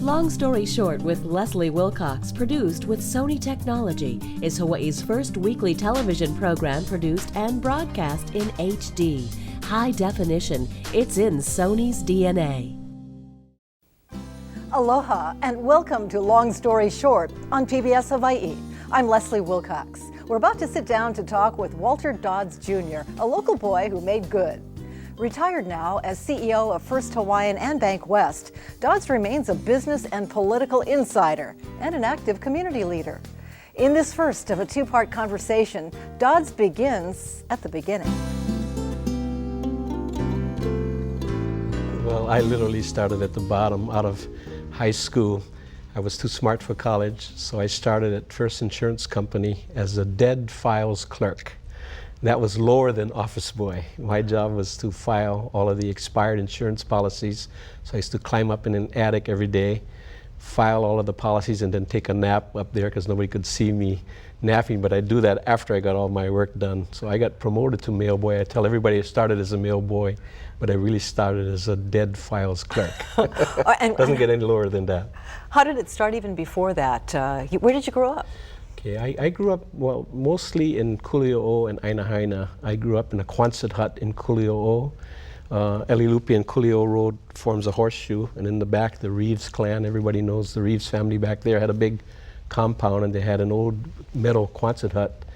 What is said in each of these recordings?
Long Story Short with Leslie Wilcox, produced with Sony Technology, is Hawaii's first weekly television program produced and broadcast in HD. High definition, it's in Sony's DNA. Aloha and welcome to Long Story Short on PBS Hawaii. I'm Leslie Wilcox. We're about to sit down to talk with Walter Dods Jr., a local boy who made good. Retired now as CEO of First Hawaiian and BancWest, Dods remains a business and political insider and an active community leader. In this first of a two-part conversation, Dods begins at the beginning. Well, I literally started at the bottom out of high school. I was too smart for college, so I started at First Insurance Company as a dead files clerk. That was lower than office boy. My job was to file all of the expired insurance policies. So I used to climb up in an attic every day, file all of the policies, and then take a nap up there because nobody could see me napping. But I do that after I got all my work done. So I got promoted to mail boy. I tell everybody I started as a mail boy, but I really started as a dead files clerk. Doesn't get any lower than that. How did it start even before that? Where did you grow up? Okay, I grew up, well, mostly in Kuli'o'o and Ainahaina. I grew up in a Quonset hut in Kuli'o'o. Elilupi and Kuli'o'o Road forms a horseshoe, and in the back, the Reeves clan, everybody knows the Reeves family back there, had a big compound, and they had an old metal Quonset hut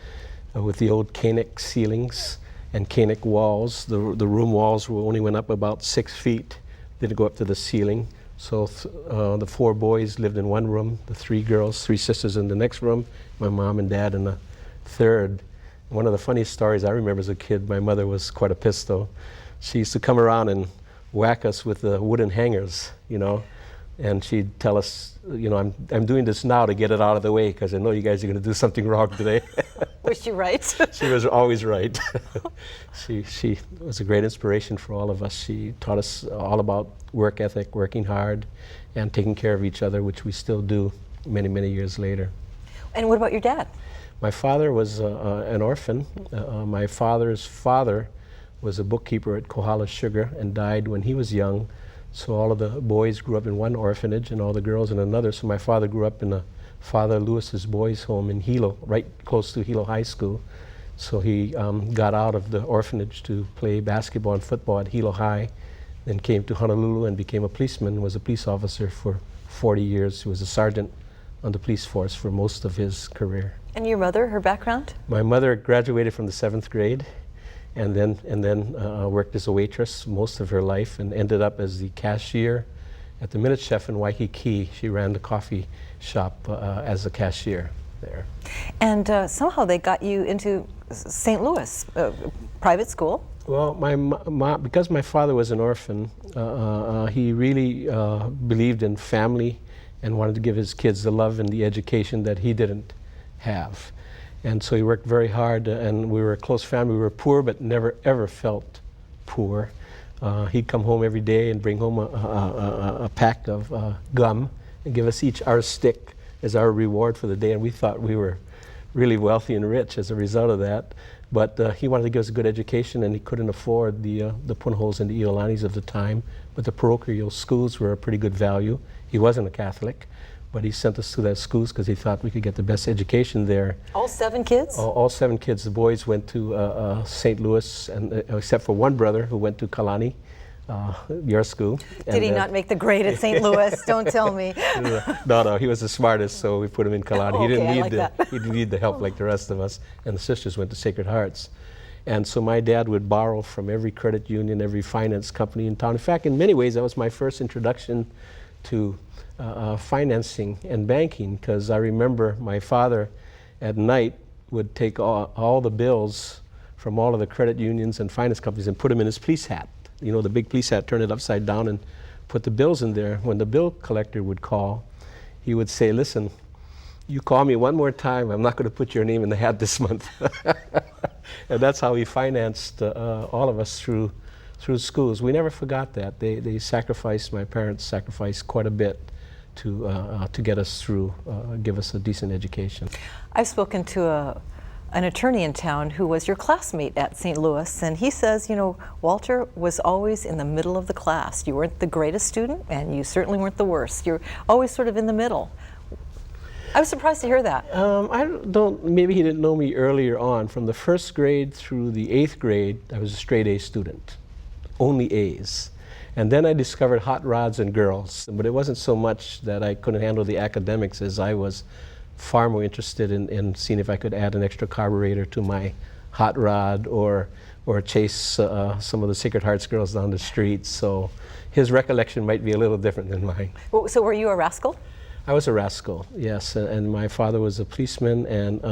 with the old Canuck ceilings and Canuck walls. The room walls only went up about 6 feet, didn't go up to the ceiling. So the 4 boys lived in one room, the 3 girls, 3 sisters in the next room, my mom and dad in the third. One of the funniest stories I remember as a kid, my mother was quite a pistol. She used to come around and whack us with the wooden hangers, you know, and she'd tell us, you know, I'm doing this now to get it out of the way because I know you guys are going to do something wrong today. Was she right? She was always right. She was a great inspiration for all of us. She taught us all about work ethic, working hard, and taking care of each other, which we still do many, many years later. And what about your dad? My father was an orphan. My father's father was a bookkeeper at Kohala Sugar and died when he was young. So all of the boys grew up in one orphanage and all the girls in another. So my father grew up in a Father Lewis's boys' home in Hilo, right close to Hilo High School. So he got out of the orphanage to play basketball and football at Hilo High, then came to Honolulu and became a policeman, was a police officer for 40 years. He was a sergeant on the police force for most of his career. And your mother, her background? My mother graduated from the 7th grade and then worked as a waitress most of her life and ended up as the cashier at the Minute Chef in Waikiki. She ran the coffee shop as a cashier there. And somehow they got you into St. Louis, private school? Well, because my father was an orphan, he really believed in family and wanted to give his kids the love and the education that he didn't have. And so he worked very hard, and we were a close family. We were poor, but never ever felt poor. He'd come home every day and bring home a pack of gum and give us each our stick as our reward for the day, and we thought we were really wealthy and rich as a result of that. But he wanted to give us a good education, and he couldn't afford the punholes and the Iolanis of the time, but the parochial schools were a pretty good value. He wasn't a Catholic, but he sent us to those schools because he thought we could get the best education there. All 7 kids? All 7 kids. The boys went to St. Louis, and except for one brother who went to Kalani, your school. Did he not make the grade at St. Louis? Don't tell me. No, he was the smartest, so we put him in Kalani. He didn't need he didn't need the help like the rest of us. And the sisters went to Sacred Hearts. And so my dad would borrow from every credit union, every finance company in town. In fact, in many ways, that was my first introduction to financing and banking, because I remember my father at night would take all the bills from all of the credit unions and finance companies and put them in his police hat. You know, the big police hat, turn it upside down and put the bills in there. When the bill collector would call, he would say, listen, you call me one more time, I'm not going to put your name in the hat this month. And that's how he financed all of us through schools. We never forgot that. They sacrificed, my parents sacrificed quite a bit to get us through, give us a decent education. I've spoken to an attorney in town who was your classmate at St. Louis, and he says, you know, Walter was always in the middle of the class. You weren't the greatest student, and you certainly weren't the worst. You're always sort of in the middle. I was surprised to hear that. I don't, maybe he didn't know me earlier on. From the 1st grade through the 8th grade, I was a straight A student, only A's. And then I discovered hot rods and girls, but it wasn't so much that I couldn't handle the academics as I was far more interested in seeing if I could add an extra carburetor to my hot rod or chase some of the Sacred Hearts girls down the street. So his recollection might be a little different than mine. Well, so were you a rascal? I was a rascal, yes, and my father was a policeman, and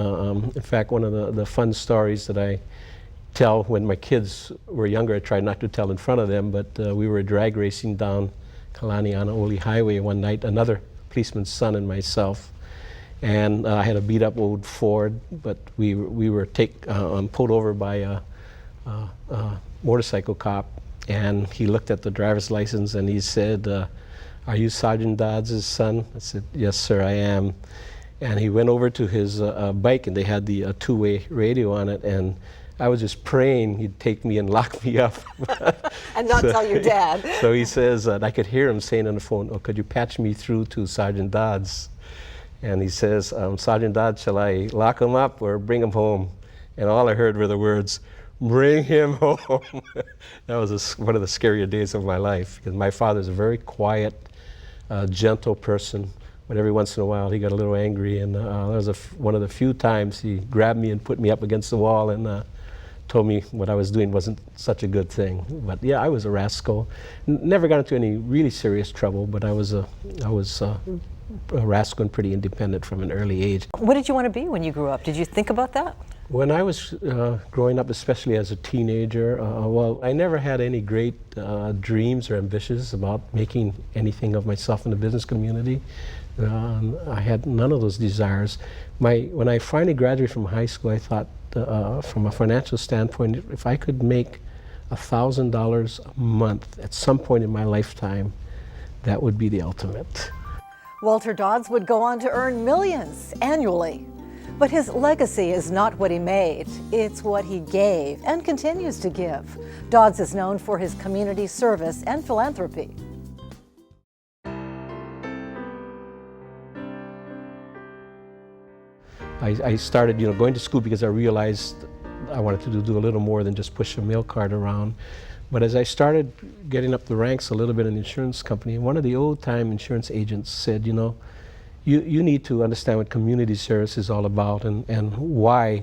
in fact one of the fun stories that I tell when my kids were younger, I tried not to tell in front of them, but we were drag racing down Kalanianaoli Highway one night, another policeman's son and myself, and I had a beat up old Ford, but we were pulled over by a motorcycle cop, and he looked at the driver's license and he said, "Are you Sergeant Dods' son?" I said, "Yes, sir, I am." And he went over to his bike, and they had the two-way radio on it, and I was just praying he'd take me and lock me up. And not tell your dad. So he says, I could hear him saying on the phone, "Oh, could you patch me through to Sergeant Dodds?" And he says, "Sergeant Dodds, shall I lock him up or bring him home?" And all I heard were the words, "Bring him home." That was one of the scarier days of my life, because my father's a very quiet, gentle person, but every once in a while he got a little angry, and that was one of the few times he grabbed me and put me up against the wall and told me what I was doing wasn't such a good thing. But yeah, I was a rascal. Never got into any really serious trouble, but I was a rascal and pretty independent from an early age. What did you want to be when you grew up? Did you think about that? When I was growing up, especially as a teenager, well, I never had any great dreams or ambitions about making anything of myself in the business community. I had none of those desires. When I finally graduated from high school, I thought, from a financial standpoint, if I could make $1,000 a month at some point in my lifetime, that would be the ultimate. Walter Dodds would go on to earn millions annually. But his legacy is not what he made, it's what he gave and continues to give. Dodds is known for his community service and philanthropy. I started, going to school because I realized I wanted to do a little more than just push a mail cart around. But as I started getting up the ranks a little bit in the insurance company, one of the old-time insurance agents said, you need to understand what community service is all about and why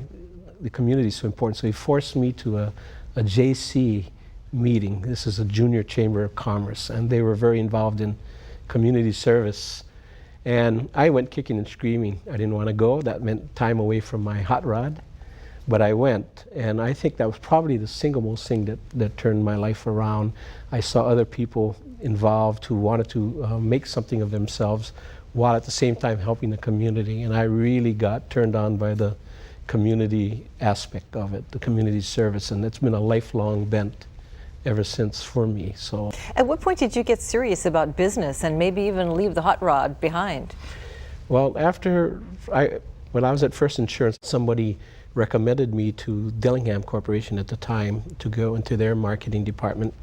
the community is so important. So he forced me to a JC meeting. This is a junior chamber of commerce, and they were very involved in community service. And I went kicking and screaming. I didn't want to go. That meant time away from my hot rod. But I went, and I think that was probably the single most thing that turned my life around. I saw other people involved who wanted to make something of themselves while at the same time helping the community. And I really got turned on by the community aspect of it, the community service, and it's been a lifelong bent ever since for me. So, at what point did you get serious about business and maybe even leave the hot rod behind? Well, when I was at First Insurance, somebody recommended me to Dillingham Corporation at the time to go into their marketing department,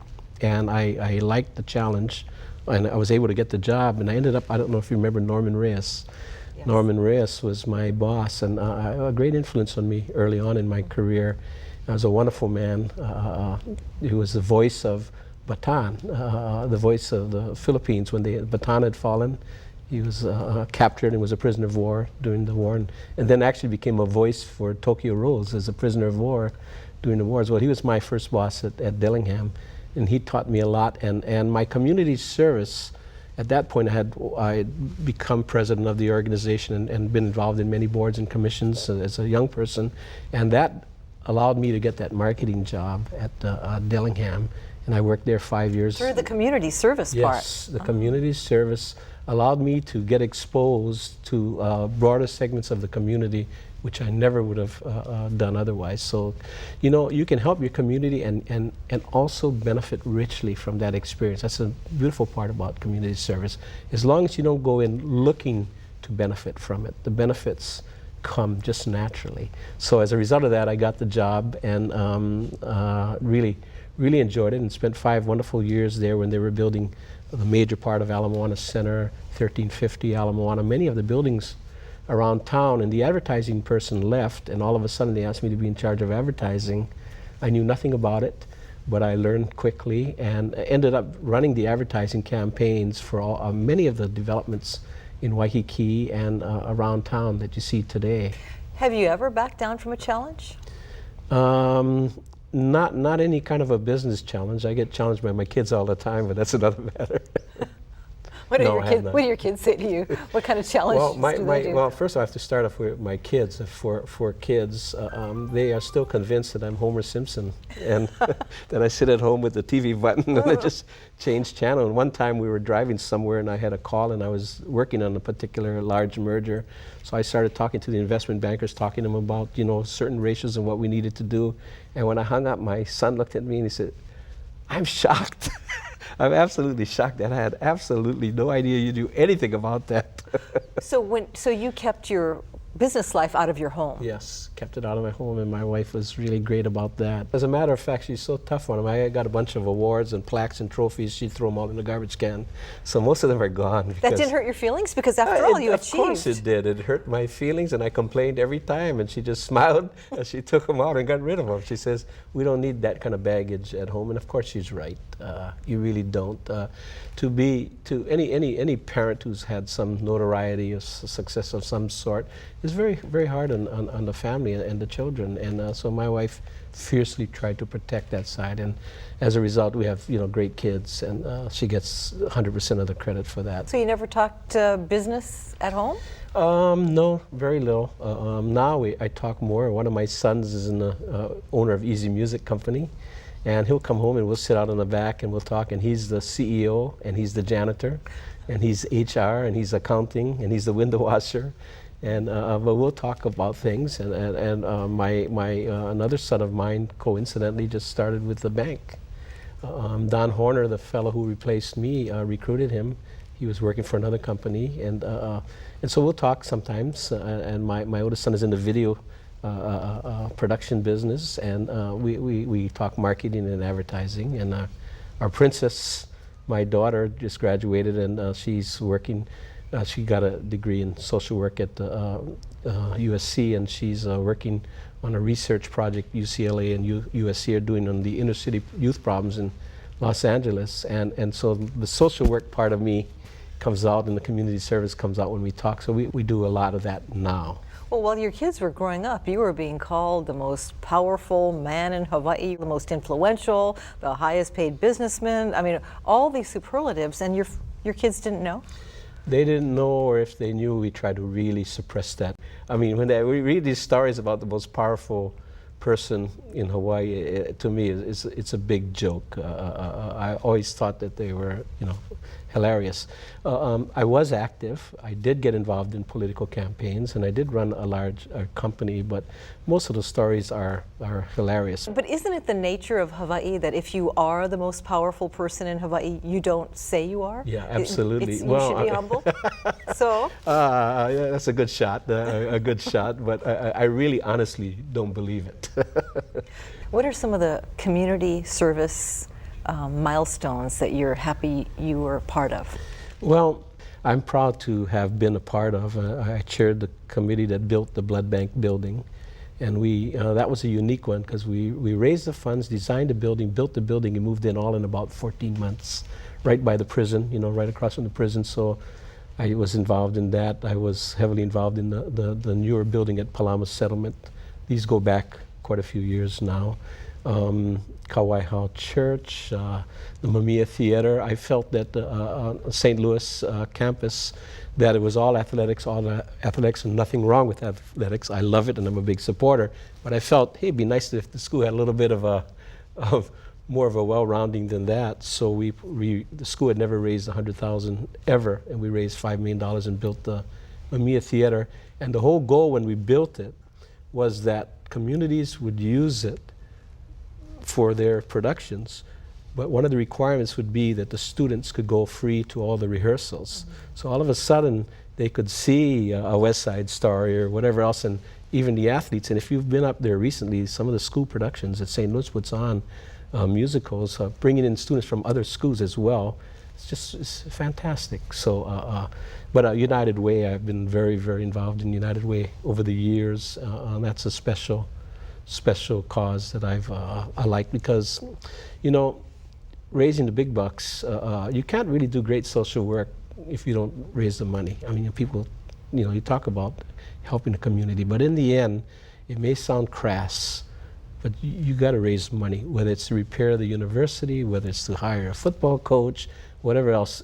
and I liked the challenge, and I was able to get the job, and I ended up, I don't know if you remember Norman Reyes. Yes. Norman Reyes was my boss, and a great influence on me early on in my career. He was a wonderful man. He was the voice of Bataan, the voice of the Philippines when Bataan had fallen. He was captured and was a prisoner of war during the war, and then actually became a voice for Tokyo Rose as a prisoner of war during the war as well. He was my first boss at Dillingham, and he taught me a lot. And my community service, at that point I had become president of the organization and been involved in many boards and commissions as a young person, and that allowed me to get that marketing job at Dillingham, and I worked there 5 years. Through the community service part. Yes, the community service allowed me to get exposed to broader segments of the community, which I never would have done otherwise. So, you can help your community and also benefit richly from that experience. That's a beautiful part about community service. As long as you don't go in looking to benefit from it, the benefits come just naturally. So as a result of that, I got the job and really enjoyed it and spent 5 wonderful years there when they were building the major part of Ala Moana Center, 1350 Ala Moana, many of the buildings around town. And the advertising person left, and all of a sudden they asked me to be in charge of advertising. I knew nothing about it, but I learned quickly and ended up running the advertising campaigns for many of the developments in Waikiki and around town that you see today. Have you ever backed down from a challenge? Not any kind of a business challenge. I get challenged by my kids all the time, but that's another matter. What do your kids say to you? What kind of challenges do they do? Well, first I have to start off with my kids. For kids, they are still convinced that I'm Homer Simpson, and that I sit at home with the TV button and I just change channel. And one time we were driving somewhere and I had a call and I was working on a particular large merger. So I started talking to the investment bankers, talking to them about, certain ratios and what we needed to do. And when I hung up, my son looked at me and he said, "I'm shocked." I'm absolutely shocked that I had absolutely no idea you knew anything about that. So you kept your business life out of your home? Yes, kept it out of my home, and my wife was really great about that. As a matter of fact, she's so tough on him. I got a bunch of awards and plaques and trophies. She'd throw them all in the garbage can. So most of them are gone. That didn't hurt your feelings? Because after all, you achieved. Of course it did. It hurt my feelings, and I complained every time, and she just smiled as she took them out and got rid of them. She says, "We don't need that kind of baggage at home," and of course she's right. You really don't. To any parent who's had some notoriety or success of some sort, is very, very hard on the family and the children. And so my wife fiercely tried to protect that side, and as a result we have great kids, and she gets 100% of the credit for that. So you never talked business at home? No, very little. Now I talk more. One of my sons is an owner of Easy Music Company, and he'll come home and we'll sit out in the back and we'll talk, and he's the CEO and he's the janitor and he's HR and he's accounting and he's the window washer. And but we'll talk about things, and my another son of mine coincidentally just started with the bank. Don Horner, the fellow who replaced me, recruited him. He was working for another company, and so we'll talk sometimes. And my oldest son is in the video production business, and we talk marketing and advertising. And our princess, my daughter, just graduated, and she's working. She got a degree in social work at USC, and she's working on a research project UCLA and USC are doing on the inner city youth problems in Los Angeles. And so the social work part of me comes out, and the community service comes out when we talk. So we do a lot of that now. Well, while your kids were growing up, you were being called the most powerful man in Hawaii, the most influential, the highest paid businessman. I mean, all these superlatives, and your kids didn't know? They didn't know, or if they knew, we tried to really suppress that. I mean, when we read these stories about the most powerful person in Hawaii, to me, it's a big joke. I always thought that they were, hilarious. I was active. I did get involved in political campaigns, and I did run a large company, but most of the stories are hilarious. But isn't it the nature of Hawaii that if you are the most powerful person in Hawaii, you don't say you are? Yeah, absolutely. You should be humble. So? Yeah, that's a good shot, but I really honestly don't believe it. What are some of the community service milestones that you're happy you were part of? Well, I'm proud to have been a part of. I chaired the committee that built the blood bank building, and that was a unique one because we raised the funds, designed the building, built the building, and moved in all in about 14 months, right by the prison, right across from the prison. So I was involved in that. I was heavily involved in the newer building at Palama Settlement. These go back quite a few years now. Kauai Hall Church, the Mamiya Theater. I felt that St. Louis campus, that it was all athletics, and nothing wrong with athletics. I love it, and I'm a big supporter. But I felt, hey, it'd be nice if the school had a little bit of more of a well-rounding than that. So the school had never raised $100,000 ever, and we raised $5 million and built the Mamiya Theater. And the whole goal when we built it was that communities would use it for their productions, But one of the requirements would be that the students could go free to all the rehearsals. So all of a sudden, they could see a West Side Story or whatever else, and even the athletes. And if you've been up there recently, some of the school productions that St. Louis puts on, musicals, bringing in students from other schools as well, it's fantastic. So, but United Way, I've been very, very involved in United Way over the years. That's a special cause that I like, because, you know, raising the big bucks, you can't really do great social work if you don't raise the money. I mean, people, you know, you talk about helping the community, but in the end, it may sound crass, but you got to raise money, whether it's to repair the university, whether it's to hire a football coach, whatever else.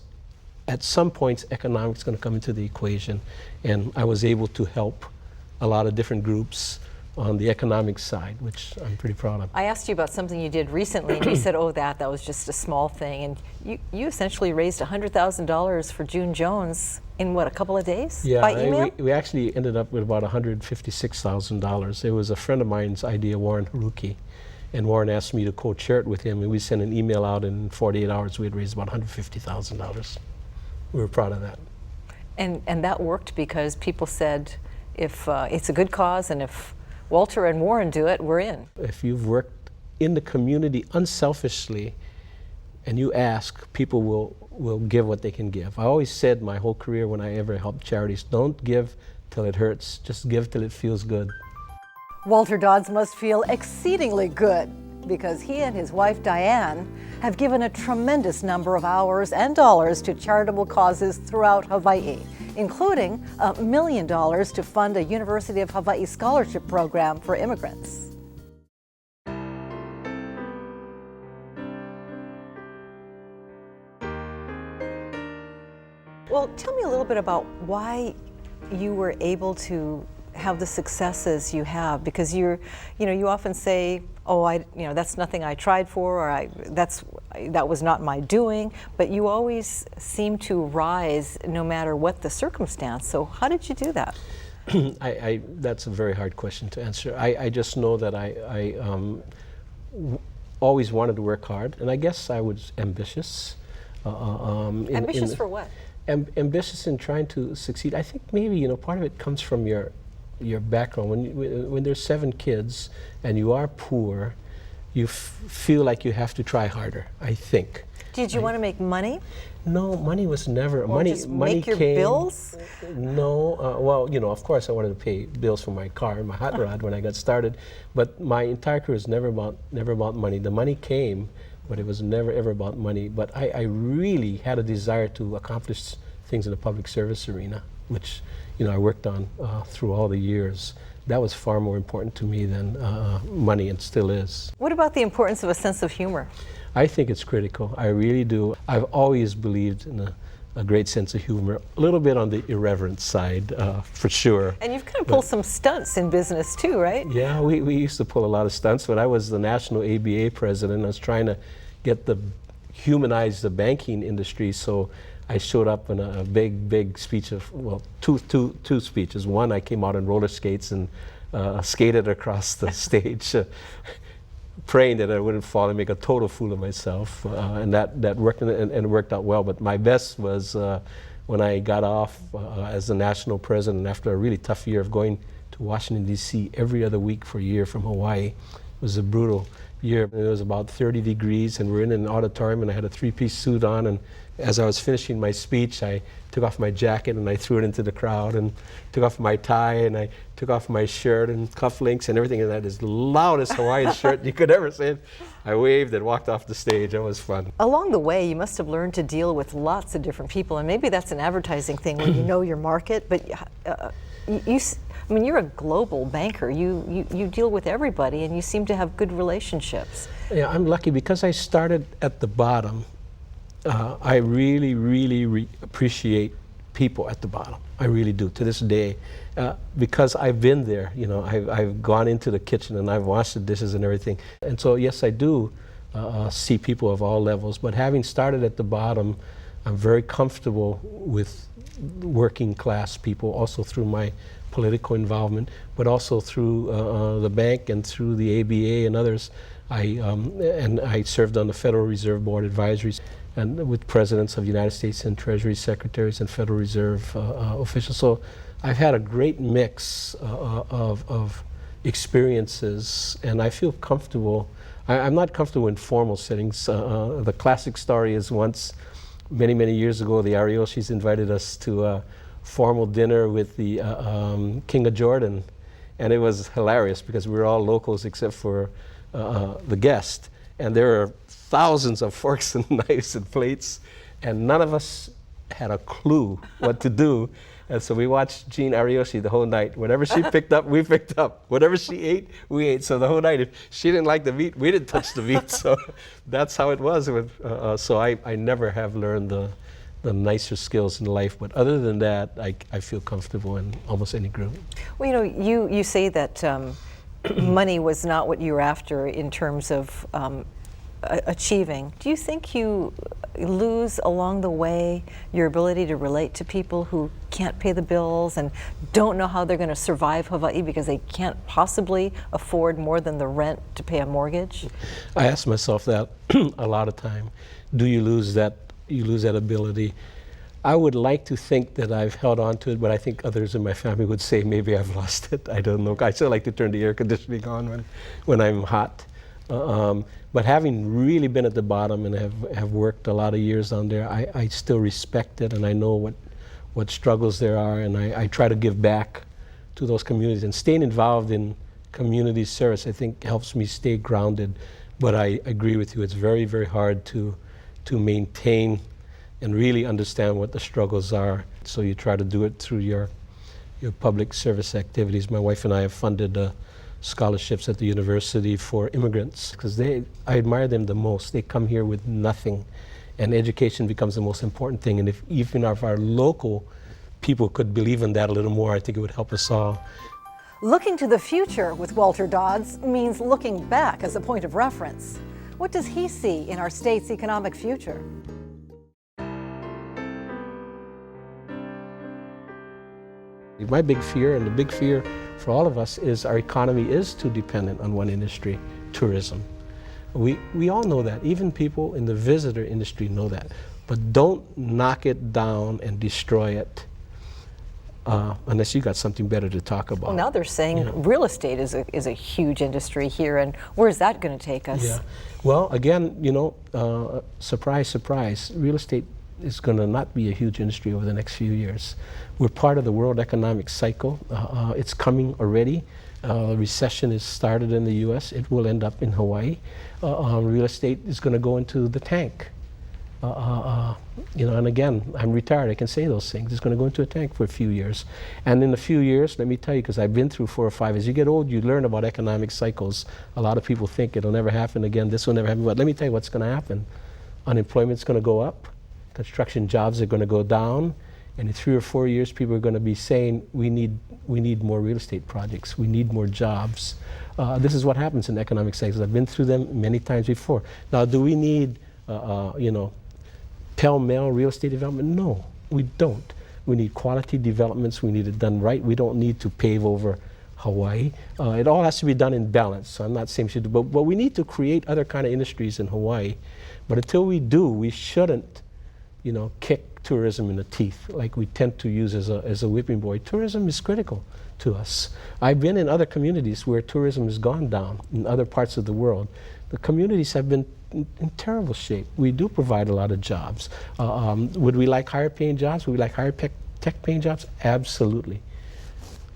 At some points, economics is going to come into the equation, and I was able to help a lot of different groups on the economic side, which I'm pretty proud of. I asked you about something you did recently, and you said, oh, that was just a small thing. And you essentially raised $100,000 for June Jones in, what, a couple of days? Yeah, by email? we actually ended up with about $156,000. It was a friend of mine's idea, Warren Haruki. And Warren asked me to co-chair it with him, and we sent an email out, and in 48 hours we had raised about $150,000. We were proud of that. And that worked because people said, if it's a good cause, and if Walter and Warren do it, we're in. If you've worked in the community unselfishly and you ask, people will give what they can give. I always said my whole career when I ever helped charities, don't give till it hurts, just give till it feels good. Walter Dodds must feel exceedingly good because he and his wife Diane have given a tremendous number of hours and dollars to charitable causes throughout Hawaii, including $1 million to fund a University of Hawaii scholarship program for immigrants. Well, tell me a little bit about why you were able to have the successes you have, because you often say, oh, that's nothing I tried for, or that was not my doing, but you always seem to rise no matter what the circumstance. So how did you do that? That's a very hard question to answer. I just know that I always wanted to work hard, and I guess I was ambitious. Ambitious for what? Ambitious in trying to succeed. I think maybe part of it comes from your background. When there's 7 kids and you are poor, you feel like you have to try harder, I think. Did you want to make money? No, money was never. Or money just money make your came, bills? No, well, of course I wanted to pay bills for my car and my hot rod when I got started, but my entire career was never about money. The money came, but it was never ever about money. But I really had a desire to accomplish things in the public service arena, which I worked on through all the years. That was far more important to me than money, and still is. What about the importance of a sense of humor? I think it's critical. I really do. I've always believed in a great sense of humor, a little bit on the irreverent side, for sure. And you've kind of pulled some stunts in business too, right? Yeah, we used to pull a lot of stunts. When I was the national ABA president, I was trying to humanize the banking industry, so I showed up in a big speech of, two speeches. One, I came out on roller skates and skated across the stage, praying that I wouldn't fall and make a total fool of myself. And that worked, and worked out well. But my best was when I got off as the national president after a really tough year of going to Washington, D.C. every other week for a year from Hawaii. It was a brutal year. It was about 30 degrees, and we're in an auditorium, and I had a 3-piece suit on, and as I was finishing my speech, I took off my jacket and I threw it into the crowd, and took off my tie, and I took off my shirt and cufflinks and everything, and that is the loudest Hawaiian shirt you could ever see. I waved and walked off the stage. It was fun. Along the way, you must have learned to deal with lots of different people, and maybe that's an advertising thing when you know your market, but you're a global banker. You deal with everybody, and you seem to have good relationships. Yeah, I'm lucky because I started at the bottom. I really appreciate people at the bottom. I really do, to this day, because I've been there. I've gone into the kitchen and I've washed the dishes and everything. And so, yes, I do see people of all levels. But having started at the bottom, I'm very comfortable with working class people, also through my political involvement, but also through the bank and through the ABA and others. I served on the Federal Reserve Board advisories and with presidents of the United States and Treasury secretaries and Federal Reserve officials. So I've had a great mix of experiences, and I feel comfortable. I'm not comfortable in formal settings. The classic story is once, many, many years ago, the Arioshis invited us to a formal dinner with the King of Jordan, and it was hilarious because we were all locals except for the guest, and there were thousands of forks and knives and plates, and none of us had a clue what to do. And so we watched Jean Ariyoshi the whole night. Whatever she picked up, we picked up. Whatever she ate, we ate. So the whole night, if she didn't like the meat, we didn't touch the meat. So that's how it was. So I never have learned the nicer skills in life. But other than that, I feel comfortable in almost any group. Well, you know, you say that money was not what you were after in terms of achieving. Do you think you lose along the way your ability to relate to people who can't pay the bills and don't know how they're going to survive Hawaii because they can't possibly afford more than the rent to pay a mortgage? I ask myself that a lot of time. Do you lose that? You lose that ability. I would like to think that I've held on to it, but I think others in my family would say maybe I've lost it. I don't know. I still like to turn the air conditioning on when I'm hot. But having really been at the bottom and have worked a lot of years on there, I still respect it, and I know what struggles there are, and I try to give back to those communities. And staying involved in community service, I think, helps me stay grounded. But I agree with you, it's very, very hard to maintain and really understand what the struggles are. So you try to do it through your public service activities. My wife and I have funded scholarships at the university for immigrants because I admire them the most. They come here with nothing, and education becomes the most important thing. And even if our local people could believe in that a little more, I think it would help us all. Looking to the future with Walter Dods means looking back as a point of reference. What does he see in our state's economic future? My big fear, and the big fear for all of us, is our economy is too dependent on one industry, tourism. We all know that. Even people in the visitor industry know that. But don't knock it down and destroy it unless you got something better to talk about. Well, now they're saying real estate is a huge industry here, and where's that going to take us? Yeah. Well, again, surprise, surprise, real estate is going to not be a huge industry over the next few years. We're part of the world economic cycle. It's coming already. Recession is started in the U.S. It will end up in Hawaii. Real estate is going to go into the tank. And again, I'm retired, I can say those things. It's going to go into a tank for a few years. And in a few years, let me tell you, because I've been through 4 or 5, as you get old, you learn about economic cycles. A lot of people think it'll never happen again, this will never happen, but let me tell you what's going to happen. Unemployment's going to go up, construction jobs are going to go down, and in 3 or 4 years, people are going to be saying, we need more real estate projects, we need more jobs. This is what happens in economic cycles. I've been through them many times before. Now, do we need, pell-mell real estate development? No, we don't. We need quality developments. We need it done right. We don't need to pave over Hawaii. It all has to be done in balance. So I'm not saying we should do, but we need to create other kind of industries in Hawaii. But until we do, we shouldn't, kick tourism in the teeth like we tend to use as a whipping boy. Tourism is critical to us. I've been in other communities where tourism has gone down in other parts of the world. The communities have been in terrible shape. We do provide a lot of jobs. Would we like higher paying jobs? Would we like higher tech paying jobs? Absolutely.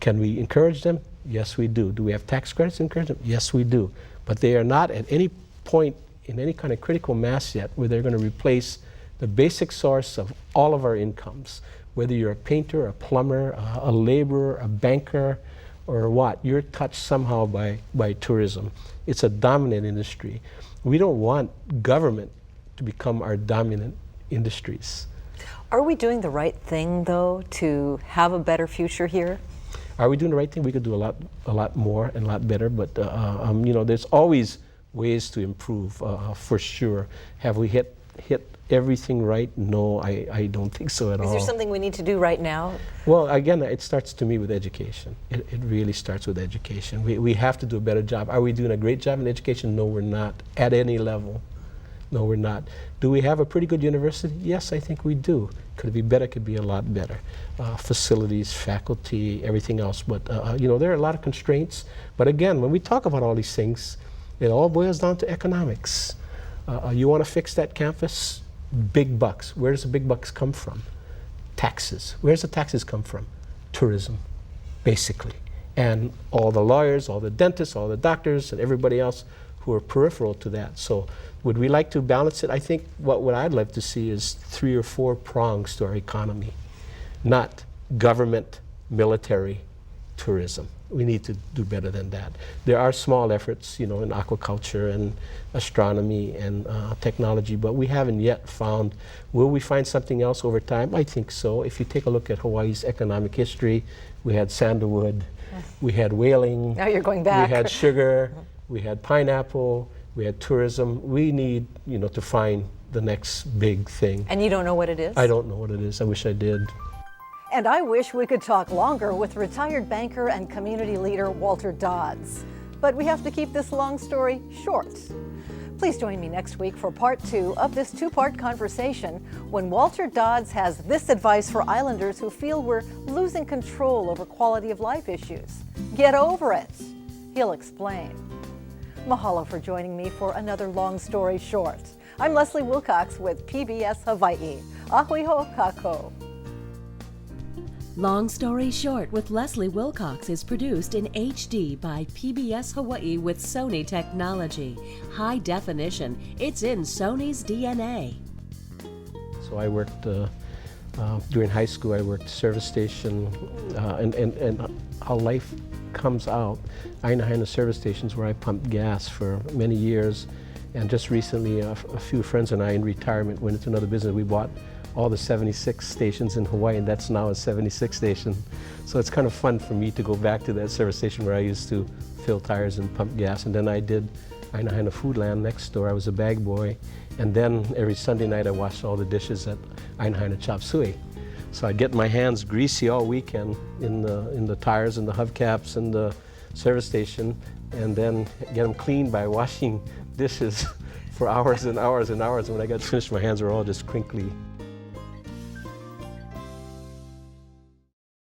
Can we encourage them? Yes, we do. Do we have tax credits to encourage them? Yes, we do. But they are not at any point in any kind of critical mass yet where they're going to replace the basic source of all of our incomes. Whether you're a painter, a plumber, a laborer, a banker, or what, you're touched somehow by tourism. It's a dominant industry. We don't want government to become our dominant industries. Are we doing the right thing, though, to have a better future here? Are we doing the right thing? We could do a lot more and a lot better, but there's always ways to improve, for sure. Have we hit hit everything right? No, I don't think so at all. Is there something we need to do right now? Well, again, it starts to me with education. It really starts with education. We have to do a better job. Are we doing a great job in education? No, we're not, at any level. No, we're not. Do we have a pretty good university? Yes, I think we do. Could it be better? Could be a lot better. Facilities, faculty, everything else. But you know, there are a lot of constraints. But again, when we talk about all these things, it all boils down to economics. You want to fix that campus? Big bucks. Where does the big bucks come from? Taxes. Where does the taxes come from? Tourism, basically. And all the lawyers, all the dentists, all the doctors, and everybody else who are peripheral to that. So would we like to balance it? I think what I'd love to see is 3 or 4 prongs to our economy, not government, military, tourism. We need to do better than that. There are small efforts, you know, in aquaculture and astronomy and technology, but we haven't yet found. Will we find something else over time? I think so. If you take a look at Hawaii's economic history, we had sandalwood, we had whaling. Now you're going back. We had sugar, we had pineapple, we had tourism. We need, you know, to find the next big thing. And you don't know what it is? I don't know what it is. I wish I did. And I wish we could talk longer with retired banker and community leader Walter Dods. But we have to keep this long story short. Please join me next week for part 2 of this 2-part conversation when Walter Dods has this advice for islanders who feel we're losing control over quality of life issues. Get over it. He'll explain. Mahalo for joining me for another long story short. I'm Leslie Wilcox with PBS Hawaii. Ahui ho kako. Long Story Short with Leslie Wilcox is produced in HD by PBS Hawaii with Sony technology. High definition, it's in Sony's DNA. So I worked, during high school, I worked service station, and how life comes out. Aina service stations where I pumped gas for many years. And just recently, a few friends and I in retirement went into another business. We bought all the 76 stations in Hawaii, and that's now a 76 station. So it's kind of fun for me to go back to that service station where I used to fill tires and pump gas. And then I did Aina Foodland next door. I was a bag boy. And then every Sunday night I washed all the dishes at Aina Chop Suey. So I'd get my hands greasy all weekend in the tires and the hubcaps and the service station, and then get them clean by washing dishes for hours and hours and hours. And when I got finished, my hands were all just crinkly.